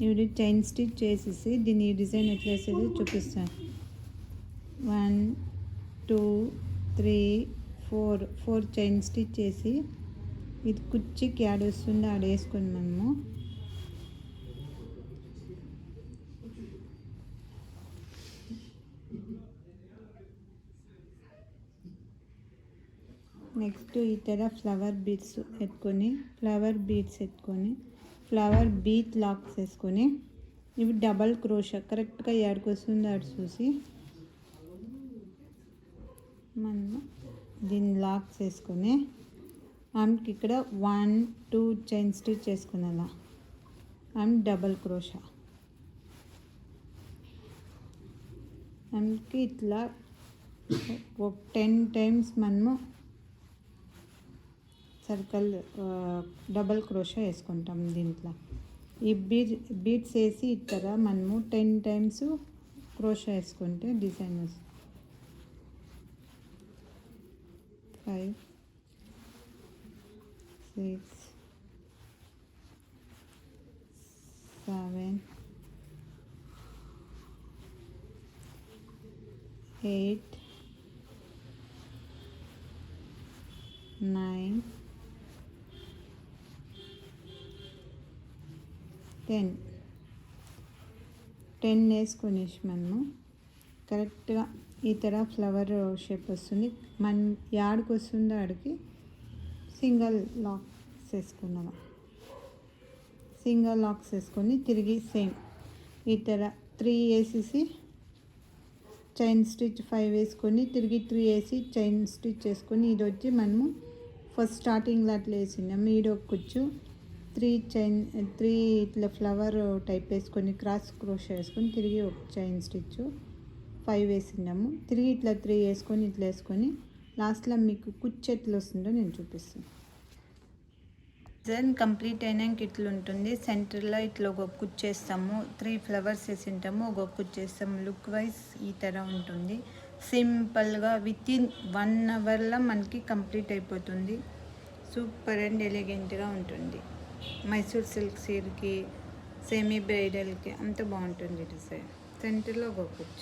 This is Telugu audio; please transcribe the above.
ఇప్పుడు చైన్ స్టిచ్ చేసేసి దీన్ని డిజైన్ ఎట్లా వేసేది చూపిస్తాను. 1 2 3 4 చైన్ స్టిచ్ చేసి ఇది కుర్చీకి యాడ్ వస్తుందో ఆడ వేసుకొని మనము నెక్స్ట్ ఈ ಥರ ఫ్లవర్ బీట్స్ ఎత్తుకొని ఫ్లవర్ బీట్ లాక్స్ వేసుకొని ఇవి డబల్ క్రోషా కరెక్ట్గా ఏడుకు వస్తుందో ఆడ చూసి మనము దీన్ని లాక్స్ వేసుకొని ఆమెకి ఇక్కడ 1 2 చైన్ స్టిచ్ చేసుకునేలా అండ్ డబల్ క్రోషా ఆమెకి ఇట్లా ఒక 10 టైమ్స్ మనము సర్కిల్ డబల్ క్రోషా వేసుకుంటాం. దీంట్లో ఈ బీడ్స్ వేసి ఇతర మనము 10 టైమ్స్ క్రోషా వేసుకుంటే డిజైన్ వస్తుంది. 5 6 7 8 9 10 వేసుకొనేసి మనము కరెక్ట్గా ఈ ಥರ ఫ్లవర్ షేప్ వస్తుంది. మనం యాడికి వస్తుందో ఆడికి సింగిల్ లాక్స్ వేసుకున్నాము. సింగిల్ లాక్స్ వేసుకొని తిరిగి సేమ్ ఈ ಥರ 3 వేసేసి చైన్ స్టిచ్ 5 వేసుకొని తిరిగి 3 వేసి చైన్ స్టిచ్ వేసుకొని ఇది వచ్చి మనము ఫస్ట్ స్టార్టింగ్లో అట్లా వేసినాము. ఈడ ఒక కుచ్చు 3 ఇట్లా ఫ్లవర్ టైప్ వేసుకొని క్రాస్ క్రోషా వేసుకొని తిరిగి ఒక చైన్ స్టిచ్ 5 వేసినాము. తిరిగి ఇట్లా 3 వేసుకొని ఇట్లా వేసుకొని లాస్ట్లో మీకు కుచ్చు ఎట్లా వస్తుందో నేను చూపిస్తాను. డిజైన్ కంప్లీట్ అయినాక ఇట్లా ఉంటుంది. సెంటర్లో ఇట్లా ఒక కుచ్చు వేస్తాము, 3 ఫ్లవర్స్ వేసింటాము, ఒక కుచ్చు వేస్తాము. లుక్ వైజ్ ఈ ಥರ ఉంటుంది. సింపుల్గా వితిన్ 1 అవర్లో మనకి కంప్లీట్ అయిపోతుంది. సూపర్ అండ్ ఎలిగెంట్గా ఉంటుంది. మైసూర్ సిల్క్ సీడ్కి సెమీ బ్రైడల్కి అంత బాగుంటుంది డిజైన్. సెంటర్లో ఒక కుచ్చు.